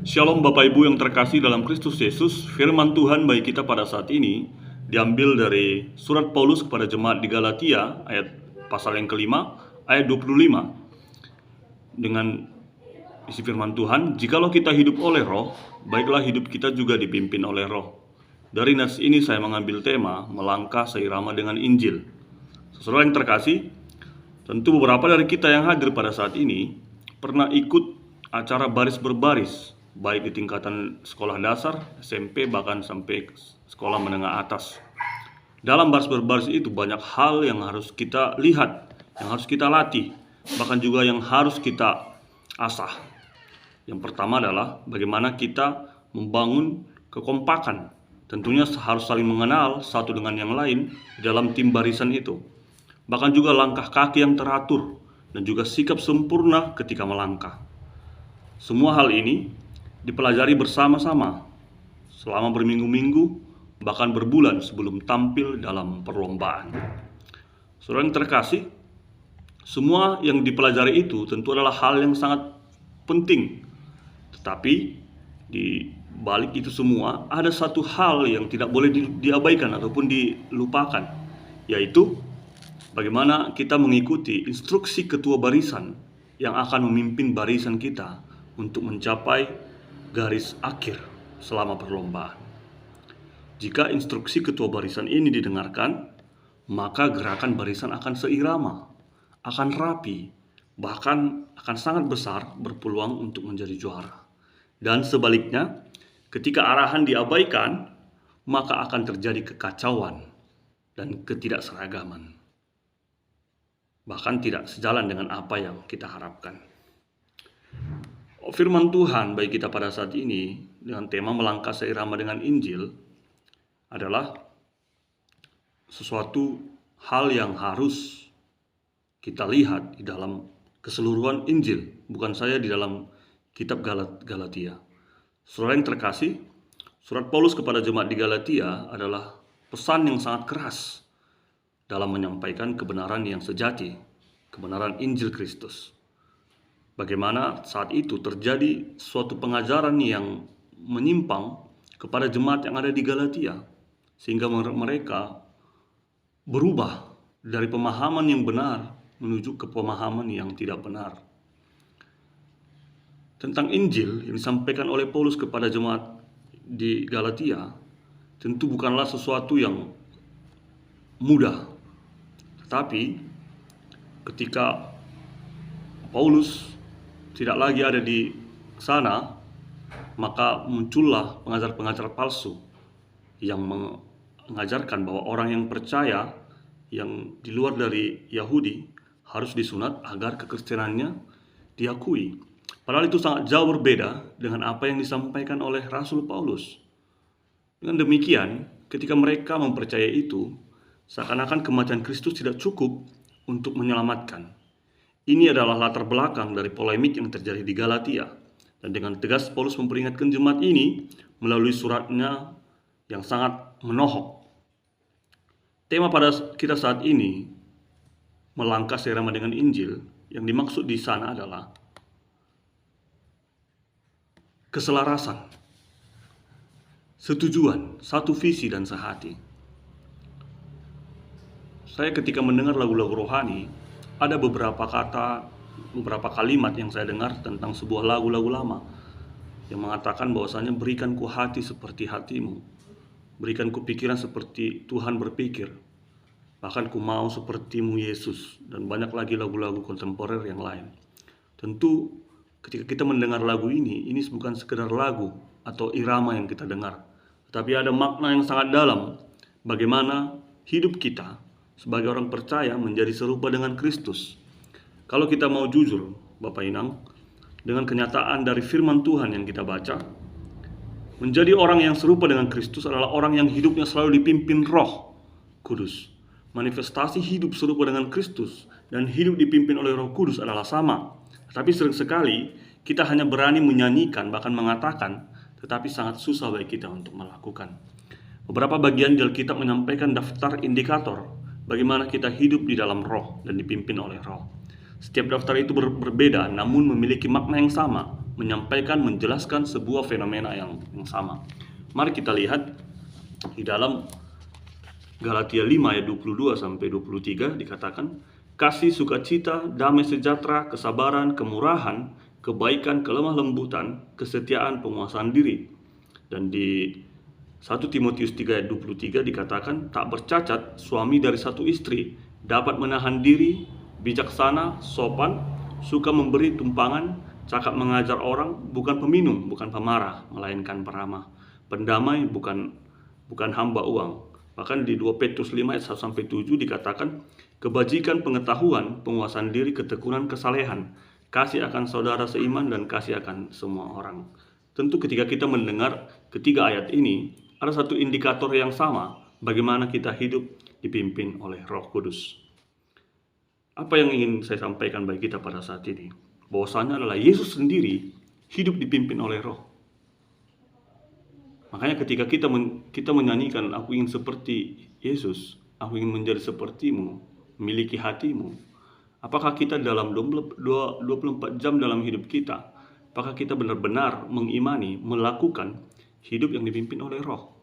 Shalom Bapak Ibu yang terkasih dalam Kristus Yesus. Firman Tuhan bagi kita pada saat ini diambil dari surat Paulus kepada jemaat di Galatia ayat pasal yang kelima ayat 25 dengan isi firman Tuhan, jikalau kita hidup oleh roh, baiklah hidup kita juga dipimpin oleh roh. Dari nats ini saya mengambil tema melangkah seirama dengan Injil. Saudara yang terkasih, tentu beberapa dari kita yang hadir pada saat ini pernah ikut acara baris berbaris, baik di tingkatan sekolah dasar, SMP, bahkan sampai sekolah menengah atas. Dalam baris berbaris itu banyak hal yang harus kita lihat, yang harus kita latih, bahkan juga yang harus kita asah. Yang pertama adalah bagaimana kita membangun kekompakan. Tentunya harus saling mengenal satu dengan yang lain di dalam tim barisan itu. Bahkan juga langkah kaki yang teratur dan juga sikap sempurna ketika melangkah. Semua hal ini dipelajari bersama-sama selama berminggu-minggu, bahkan berbulan sebelum tampil dalam perlombaan. Saudara yang terkasih, semua yang dipelajari itu tentu adalah hal yang sangat penting. Tetapi di balik itu semua ada satu hal yang tidak boleh diabaikan ataupun dilupakan, yaitu bagaimana kita mengikuti instruksi ketua barisan yang akan memimpin barisan kita untuk mencapai garis akhir selama perlombaan. Jika instruksi ketua barisan ini didengarkan, maka gerakan barisan akan seirama, akan rapi, bahkan akan sangat besar berpeluang untuk menjadi juara. Dan sebaliknya, ketika arahan diabaikan, maka akan terjadi kekacauan dan ketidakseragaman. Bahkan tidak sejalan dengan apa yang kita harapkan. Firman Tuhan bagi kita pada saat ini dengan tema melangkah seirama dengan Injil adalah sesuatu hal yang harus kita lihat di dalam keseluruhan Injil, bukan saja di dalam kitab Galatia. Saudara yang terkasih, surat Paulus kepada jemaat di Galatia adalah pesan yang sangat keras dalam menyampaikan kebenaran yang sejati, kebenaran Injil Kristus. Bagaimana saat itu terjadi suatu pengajaran yang menyimpang kepada jemaat yang ada di Galatia, sehingga mereka berubah dari pemahaman yang benar menuju ke pemahaman yang tidak benar. Tentang Injil yang disampaikan oleh Paulus kepada jemaat di Galatia tentu bukanlah sesuatu yang mudah. Tetapi ketika Paulus tidak lagi ada di sana, maka muncullah pengajar-pengajar palsu yang mengajarkan bahwa orang yang percaya yang di luar dari Yahudi harus disunat agar kekristenannya diakui. Padahal itu sangat jauh berbeda dengan apa yang disampaikan oleh Rasul Paulus. Dengan demikian, ketika mereka mempercayai itu, seakan-akan kematian Kristus tidak cukup untuk menyelamatkan. Ini adalah latar belakang dari polemik yang terjadi di Galatia. Dan dengan tegas Paulus memperingatkan jemaat ini melalui suratnya yang sangat menohok. Tema pada kita saat ini, melangkah seirama dengan Injil, yang dimaksud di sana adalah keselarasan, setujuan, satu visi dan sehati. Saya ketika mendengar lagu-lagu rohani, ada beberapa kata, beberapa kalimat yang saya dengar tentang sebuah lagu-lagu lama yang mengatakan bahwasanya berikan ku hati seperti hatimu, berikan ku pikiran seperti Tuhan berpikir, bahkan ku mau sepertimu Yesus, dan banyak lagi lagu-lagu kontemporer yang lain. Tentu ketika kita mendengar lagu ini bukan sekedar lagu atau irama yang kita dengar, tetapi ada makna yang sangat dalam bagaimana hidup kita sebagai orang percaya menjadi serupa dengan Kristus. Kalau kita mau jujur, Bapak Inang, dengan kenyataan dari firman Tuhan yang kita baca, menjadi orang yang serupa dengan Kristus adalah orang yang hidupnya selalu dipimpin Roh Kudus. Manifestasi hidup serupa dengan Kristus dan hidup dipimpin oleh Roh Kudus adalah sama. Tetapi sering sekali kita hanya berani menyanyikan, bahkan mengatakan, tetapi sangat susah bagi kita untuk melakukan. Beberapa bagian di Alkitab menyampaikan daftar indikator bagaimana kita hidup di dalam Roh dan dipimpin oleh Roh. Setiap daftar itu berbeda, namun memiliki makna yang sama, menjelaskan sebuah fenomena yang sama. Mari kita lihat di dalam Galatia 5 ayat 22 sampai 23 dikatakan, kasih, sukacita, damai sejahtera, kesabaran, kemurahan, kebaikan, kelemah lembutan, kesetiaan, penguasaan diri. Dan di 1 Timotius 3 ayat 23 dikatakan, tak bercacat suami dari satu istri, dapat menahan diri, bijaksana, sopan, suka memberi tumpangan, cakap mengajar orang, bukan peminum, bukan pemarah, melainkan peramah, pendamai, bukan hamba uang. Bahkan di 2 Petrus 5 ayat 1-7 dikatakan, kebajikan, pengetahuan, penguasaan diri, ketekunan, kesalehan, kasih akan saudara seiman, dan kasih akan semua orang. Tentu ketika kita mendengar ketiga ayat ini, ada satu indikator yang sama bagaimana kita hidup dipimpin oleh Roh Kudus. Apa yang ingin saya sampaikan bagi kita pada saat ini? Bahwasanya adalah Yesus sendiri hidup dipimpin oleh Roh. Makanya ketika kita menyanyikan, aku ingin seperti Yesus, aku ingin menjadi sepertimu, memiliki hatimu. Apakah kita dalam 24 jam dalam hidup kita, apakah kita benar-benar mengimani, melakukan hidup yang dipimpin oleh Roh,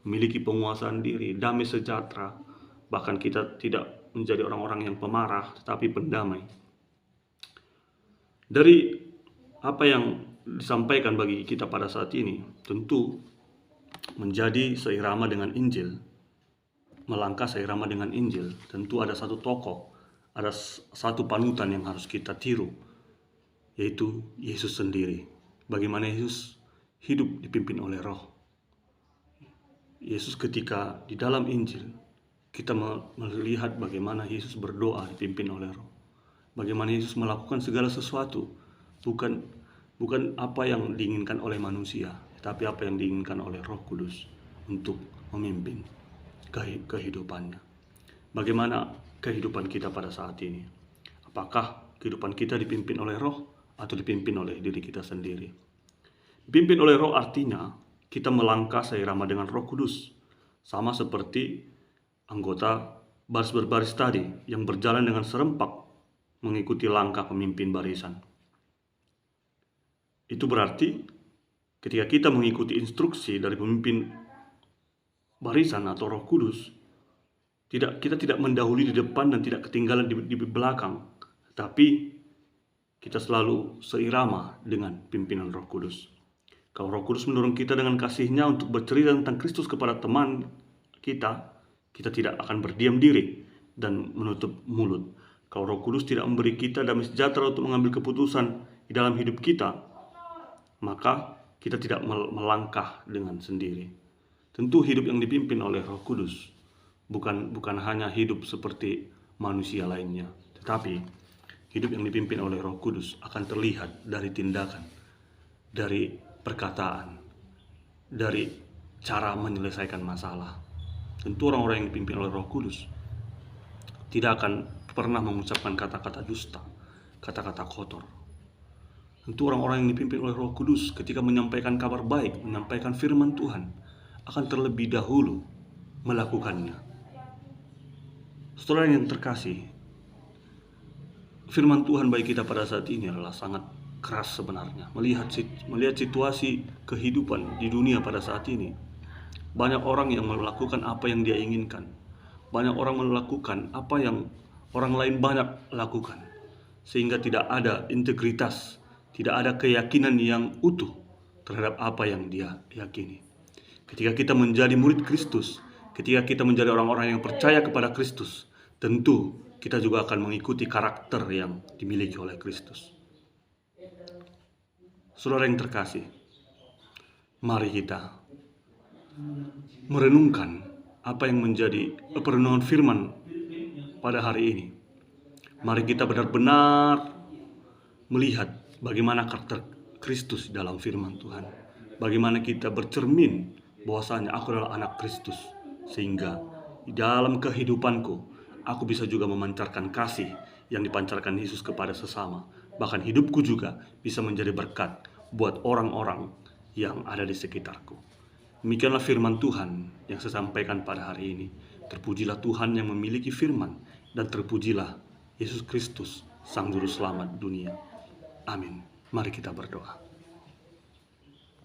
memiliki penguasaan diri, damai sejahtera, bahkan kita tidak menjadi orang-orang yang pemarah, tetapi pendamai. Dari apa yang disampaikan bagi kita pada saat ini, tentu menjadi seirama dengan Injil, melangkah seirama dengan Injil, tentu ada satu tokoh, ada satu panutan yang harus kita tiru, yaitu Yesus sendiri. Bagaimana Yesus hidup dipimpin oleh Roh. Yesus ketika di dalam Injil, kita melihat bagaimana Yesus berdoa dipimpin oleh Roh. Bagaimana Yesus melakukan segala sesuatu, bukan apa yang diinginkan oleh manusia, tapi apa yang diinginkan oleh Roh Kudus untuk memimpin kehidupannya. Bagaimana kehidupan kita pada saat ini? Apakah kehidupan kita dipimpin oleh Roh atau dipimpin oleh diri kita sendiri? Dipimpin oleh Roh artinya kita melangkah seirama dengan Roh Kudus, sama seperti anggota baris berbaris tadi yang berjalan dengan serempak mengikuti langkah pemimpin barisan. Itu berarti ketika kita mengikuti instruksi dari pemimpin barisan atau Roh Kudus, kita tidak mendahului di depan dan tidak ketinggalan di belakang, tapi kita selalu seirama dengan pimpinan Roh Kudus. Kalau Roh Kudus mendorong kita dengan kasih-Nya untuk bercerita tentang Kristus kepada teman kita tidak akan berdiam diri dan menutup mulut. Kalau Roh Kudus tidak memberi kita damai sejahtera untuk mengambil keputusan di dalam hidup kita, maka kita tidak melangkah dengan sendiri. Tentu hidup yang dipimpin oleh Roh Kudus bukan hanya hidup seperti manusia lainnya, tetapi hidup yang dipimpin oleh Roh Kudus akan terlihat dari tindakan, dari perkataan, dari cara menyelesaikan masalah. Tentu orang-orang yang dipimpin oleh Roh Kudus tidak akan pernah mengucapkan kata-kata dusta, kata-kata kotor. Tentu orang-orang yang dipimpin oleh Roh Kudus ketika menyampaikan kabar baik, menyampaikan firman Tuhan, akan terlebih dahulu melakukannya. Saudara yang terkasih, firman Tuhan bagi kita pada saat ini adalah sangat keras sebenarnya. Melihat situasi kehidupan di dunia pada saat ini, banyak orang yang melakukan apa yang dia inginkan. Banyak orang melakukan apa yang orang lain banyak lakukan, sehingga tidak ada integritas, tidak ada keyakinan yang utuh terhadap apa yang dia yakini. Ketika kita menjadi murid Kristus, ketika kita menjadi orang-orang yang percaya kepada Kristus, tentu kita juga akan mengikuti karakter yang dimiliki oleh Kristus. Saudara yang terkasih, mari kita merenungkan apa yang menjadi perenungan firman pada hari ini. Mari kita benar-benar melihat bagaimana karakter Kristus dalam firman Tuhan. Bagaimana kita bercermin bahwasanya aku adalah anak Kristus, sehingga di dalam kehidupanku aku bisa juga memancarkan kasih yang dipancarkan Yesus kepada sesama. Bahkan hidupku juga bisa menjadi berkat buat orang-orang yang ada di sekitarku. Demikianlah firman Tuhan yang saya sampaikan pada hari ini. Terpujilah Tuhan yang memiliki firman, dan terpujilah Yesus Kristus, Sang Juru Selamat dunia. Amin. Mari kita berdoa.